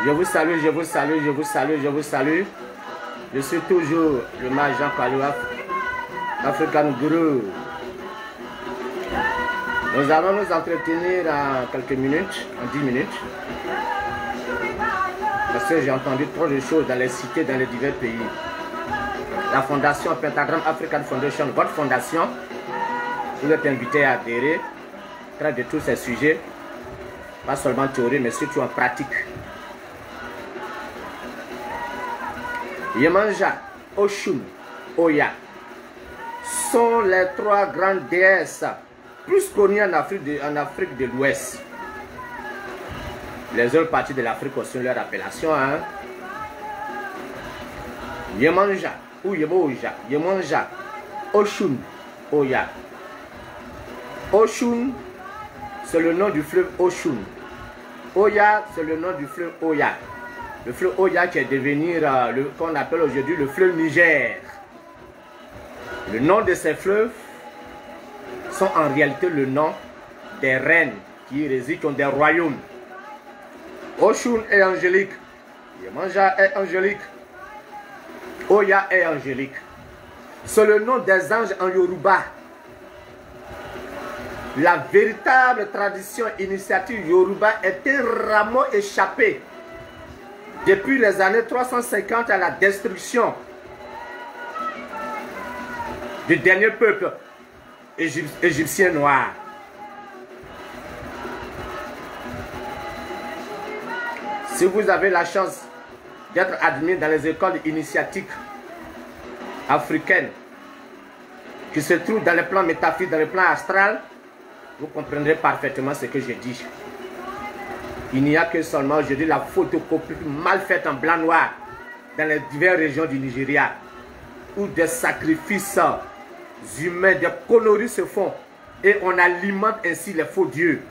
Je vous salue, je vous salue, je vous salue, je vous salue. Je suis toujours le mage Jean Kalou, African Guru. Nous allons nous entretenir en quelques minutes, en 10 minutes. Parce que j'ai entendu trop de choses dans les cités, dans les divers pays. La fondation Pentagram African Foundation, votre fondation, vous êtes invité à adhérer, traite de tous ces sujets, pas seulement théorie, mais surtout en pratique. Yemanja, Oshun, Oya sont les trois grandes déesses plus connues en Afrique de l'Ouest. Les autres parties de l'Afrique aussi ont leur appellation. Hein? Yemanja ou Yemoja, Yemanja, Oshun, Oya. Oshun, c'est le nom du fleuve Oshun. Oya, c'est le nom du fleuve Oya. Le fleuve Oya qui est devenu qu'on appelle aujourd'hui le fleuve Niger. Le nom de ces fleuves sont en réalité le nom des reines qui résident dans des royaumes. Oshun est angélique. Yemanja est angélique. Oya est angélique. C'est le nom des anges en Yoruba. La véritable tradition initiative Yoruba est un rameau échappé depuis les années 350 à la destruction du dernier peuple égyptien noir. Si vous avez la chance d'être admis dans les écoles initiatiques africaines qui se trouvent dans le plan métaphysique, dans le plan astral, vous comprendrez parfaitement ce que je dis. Il n'y a que seulement aujourd'hui la photocopie mal faite en blanc-noir dans les diverses régions du Nigeria où des sacrifices humains, des conneries se font et on alimente ainsi les faux dieux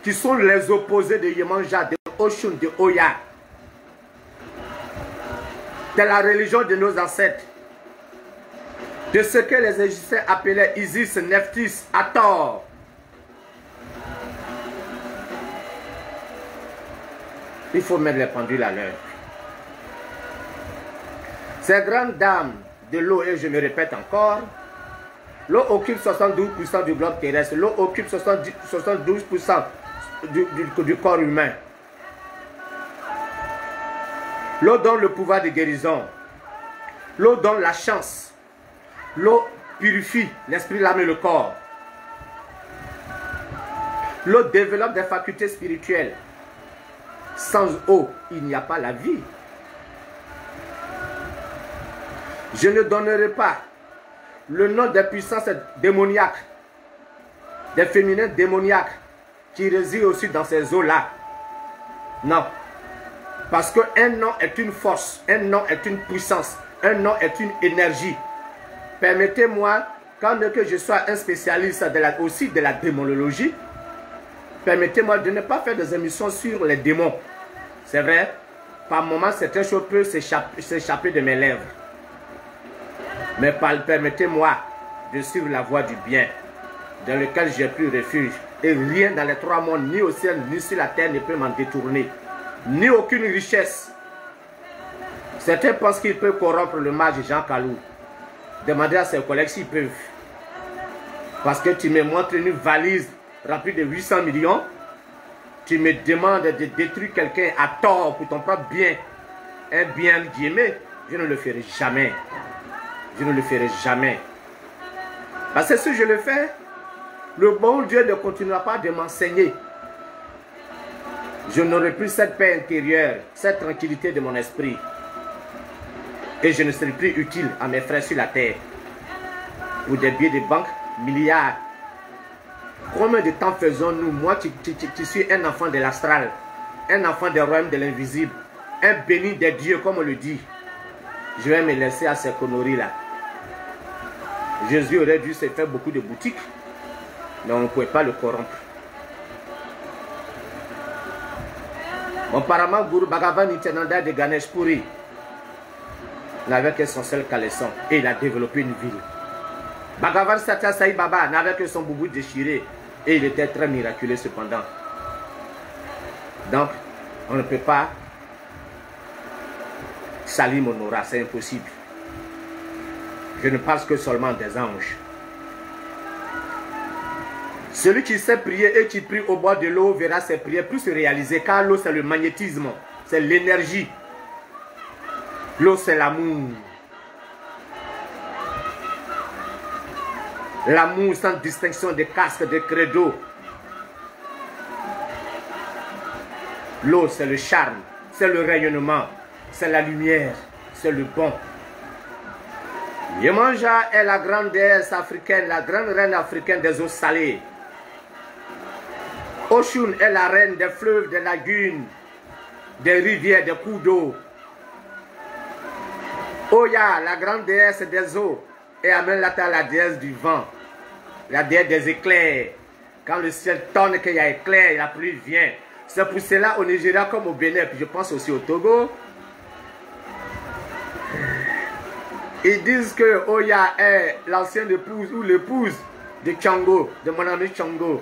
qui sont les opposés de Yemanja, de Oshun, de Oya. De la religion de nos ancêtres, de ce que les Égyptiens appelaient Isis, Nephthys, Hathor. Il faut mettre les pendules à l'heure. Ces grandes dames de l'eau, et je me répète encore, l'eau occupe 72% du globe terrestre, l'eau occupe 72% du corps humain. L'eau donne le pouvoir de guérison. L'eau donne la chance. L'eau purifie l'esprit, l'âme et le corps. L'eau développe des facultés spirituelles. Sans eau, il n'y a pas la vie. Je ne donnerai pas le nom des puissances démoniaques, des féminins démoniaques qui résident aussi dans ces eaux-là. Non. Parce qu'un nom est une force, un nom est une puissance, un nom est une énergie. Permettez-moi, quand que je sois un spécialiste aussi de la démonologie, permettez-moi de ne pas faire des émissions sur les démons. C'est vrai, par moments, certaines choses peuvent s'échapper de mes lèvres. Mais permettez-moi de suivre la voie du bien, dans lequel j'ai pris refuge. Et rien dans les trois mondes, ni au ciel, ni sur la terre, ne peut m'en détourner. Ni aucune richesse. Certains pensent qu'ils peuvent corrompre le mage Jean Kalou. Demandez à ses collègues s'ils peuvent. Parce que tu me montres une valise remplie de 800 millions. Tu me demandes de détruire quelqu'un à tort pour ton propre bien. Un bien guillemets. Je ne le ferai jamais. Je ne le ferai jamais. Parce que si je le fais, le bon Dieu ne continuera pas de m'enseigner. Je n'aurai plus cette paix intérieure, cette tranquillité de mon esprit. Et je ne serai plus utile à mes frères sur la terre. Pour des billets de banque, milliards. Combien de temps faisons-nous? Moi, tu suis un enfant de l'astral, un enfant des royaumes de l'invisible, un béni des dieux, comme on le dit. Je vais me laisser à ces conneries-là. Jésus aurait dû se faire beaucoup de boutiques, mais on ne pouvait pas le corrompre. Mon Paramaguru Bhagavan Nityananda de Ganesh Puri n'avait que son seul caleçon et il a développé une ville. Bhagavan Satya Sai Baba n'avait que son boubou déchiré et il était très miraculeux cependant. Donc, on ne peut pas Salim Onora, c'est impossible. Je ne parle que seulement des anges. Celui qui sait prier et qui prie au bord de l'eau verra ses prières plus se réaliser, car l'eau c'est le magnétisme, c'est l'énergie. L'eau c'est l'amour. L'amour sans distinction de casque, de credo. L'eau c'est le charme, c'est le rayonnement, c'est la lumière, c'est le bon. Yemanja est la grande déesse africaine, la grande reine africaine des eaux salées. Oshun est la reine des fleuves, des lagunes, des rivières, des cours d'eau. Oya, la grande déesse des eaux, et Amenlata, la déesse du vent, la déesse des éclairs. Quand le ciel tonne, qu'il y a éclair, la pluie vient. C'est pour cela au Nigeria comme au Bénin, puis je pense aussi au Togo. Ils disent que Oya est l'ancienne épouse ou l'épouse de Tchango, de mon ami Tchango.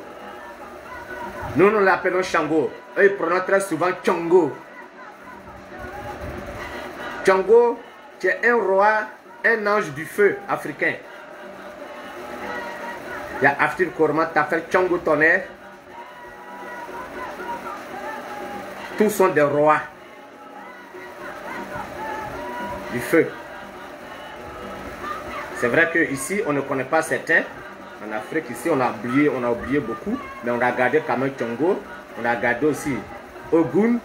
Nous, nous l'appelons Chango. Eux, ils prononcent très souvent Tchango. Tchango, qui est un roi, un ange du feu africain. Il y a Aftir Korma, Tafel, Tchango Tonnerre. Tous sont des rois du feu. C'est vrai qu'ici, on ne connaît pas certains. En Afrique, ici, on a oublié beaucoup. Mais on a gardé quand même Tchango. On a gardé aussi Ogun,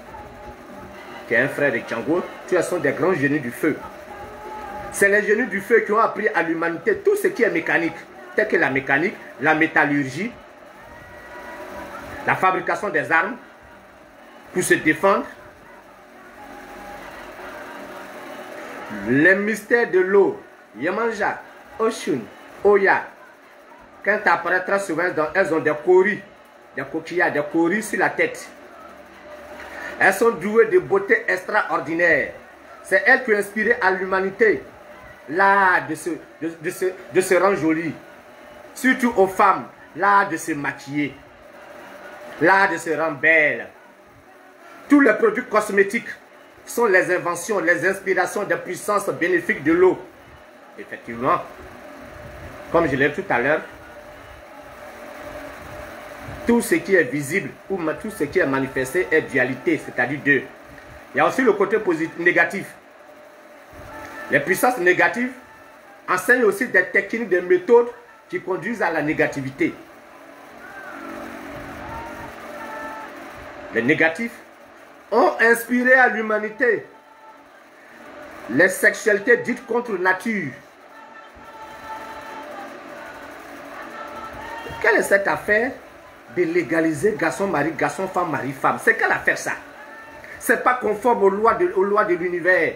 qui est un frère de Tchango. Tous sont des grands génies du feu. C'est les génies du feu qui ont appris à l'humanité tout ce qui est mécanique. Tel que la mécanique, la métallurgie, la fabrication des armes, pour se défendre. Les mystères de l'eau, Yemanja, Oshun, Oya. Quand tu apparaîtras souvent, elles ont des coris, des coquillards, des coris sur la tête. Elles sont douées de beauté extraordinaire. C'est elles qui ont inspiré à l'humanité l'art de se rendre jolie. Surtout aux femmes, l'art de se maquiller, l'art de se rendre belle. Tous les produits cosmétiques sont les inventions, les inspirations des puissances bénéfiques de l'eau. Effectivement, comme je l'ai dit tout à l'heure, tout ce qui est visible ou tout ce qui est manifesté est dualité, c'est-à-dire deux. Il y a aussi le côté positif, négatif. Les puissances négatives enseignent aussi des techniques, des méthodes qui conduisent à la négativité. Les négatifs ont inspiré à l'humanité les sexualités dites contre nature. Quelle est cette affaire de légaliser garçon-mari, garçon-femme, mari-femme? C'est quelle affaire ça? C'est pas conforme aux lois de l'univers.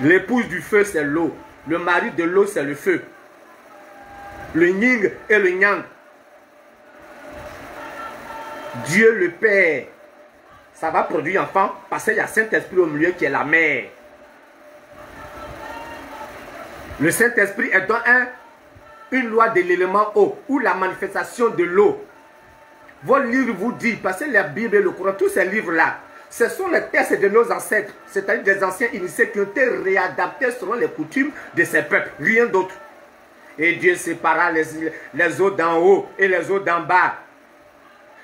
L'épouse du feu, c'est l'eau. Le mari de l'eau, c'est le feu. Le yin et le yang. Dieu le Père, ça va produire enfant parce qu'il y a Saint-Esprit au milieu qui est la mère. Le Saint-Esprit est dans une loi de l'élément eau ou la manifestation de l'eau. Vos livres vous disent, parce que la Bible et le Coran, tous ces livres-là, ce sont les textes de nos ancêtres, c'est-à-dire des anciens initiés qui ont été réadaptés selon les coutumes de ces peuples, rien d'autre. Et Dieu sépara les eaux d'en haut et les eaux d'en bas.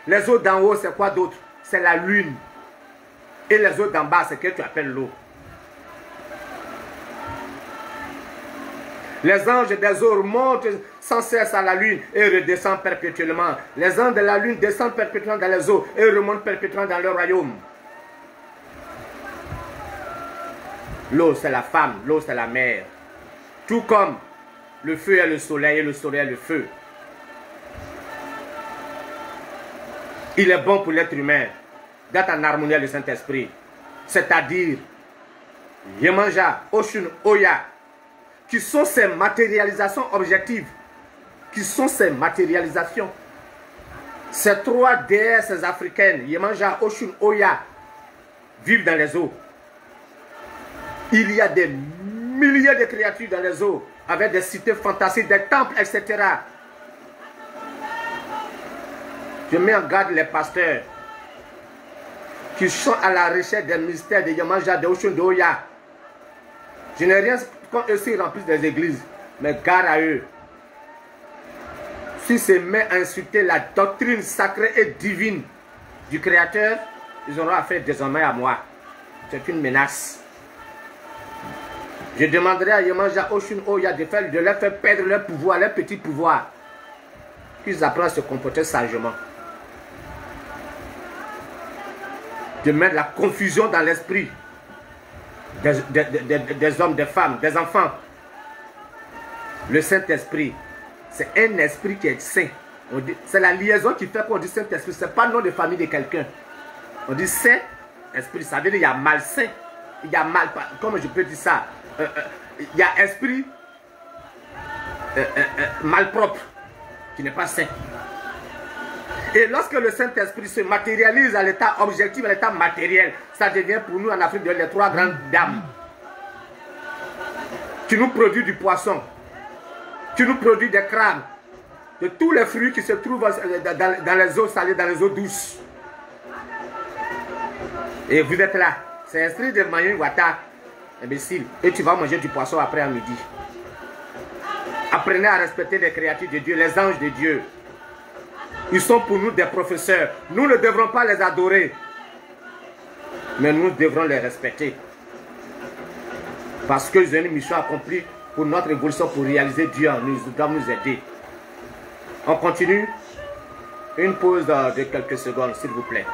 Les eaux d'en haut, c'est quoi d'autre? C'est la lune. Et les eaux d'en bas, c'est ce que tu appelles l'eau. Les anges des eaux montent sans cesse à la lune et redescendent perpétuellement. Les anges de la lune descendent perpétuellement dans les eaux et remontent perpétuellement dans leur royaume. L'eau, c'est la femme, l'eau, c'est la mer. Tout comme le feu est le soleil et le soleil est le feu. Il est bon pour l'être humain d'être en harmonie avec le Saint-Esprit. C'est-à-dire, Yemanja, Oshun, Oya, qui sont ces matérialisations objectives, qui sont ces matérialisations. Ces trois déesses africaines, Yemanja, Oshun, Oya, vivent dans les eaux. Il y a des milliers de créatures dans les eaux, avec des cités fantastiques, des temples, etc. Je mets en garde les pasteurs qui sont à la recherche des mystères de Yemanja, de Oshun, de Oya. Je n'ai rien contre eux s'ils remplissent des églises, mais gare à eux. S'ils se mettent à insulter la doctrine sacrée et divine du Créateur, ils auront affaire désormais à moi. C'est une menace. Je demanderai à Yemanja, Oshun, Oya de leur faire perdre leur pouvoir, leur petit pouvoir. Qu'ils apprennent à se comporter sagement. De mettre la confusion dans l'esprit des hommes, des femmes, des enfants. Le Saint-Esprit, c'est un esprit qui est saint. C'est la liaison qui fait qu'on dit Saint-Esprit. Ce n'est pas le nom de famille de quelqu'un. On dit Saint-Esprit, ça veut dire qu'il y a malsain. Il y a mal, comment je peux dire ça? Il y a esprit malpropre, qui n'est pas saint. Et lorsque le Saint-Esprit se matérialise à l'état objectif, à l'état matériel, ça devient pour nous en Afrique les trois grandes dames. Tu nous produis du poisson, tu nous produis des crabes, de tous les fruits qui se trouvent dans les eaux salées, dans les eaux douces. Et vous êtes là, c'est inscrit de Mayen Wata, imbécile, et tu vas manger du poisson après à midi. Apprenez à respecter les créatures de Dieu, les anges de Dieu. Ils sont pour nous des professeurs. Nous ne devrons pas les adorer, mais nous devrons les respecter. Parce qu'ils ont une mission accomplie pour notre évolution, pour réaliser Dieu en nous. Ils doivent nous aider. On continue. Une pause de quelques secondes, s'il vous plaît.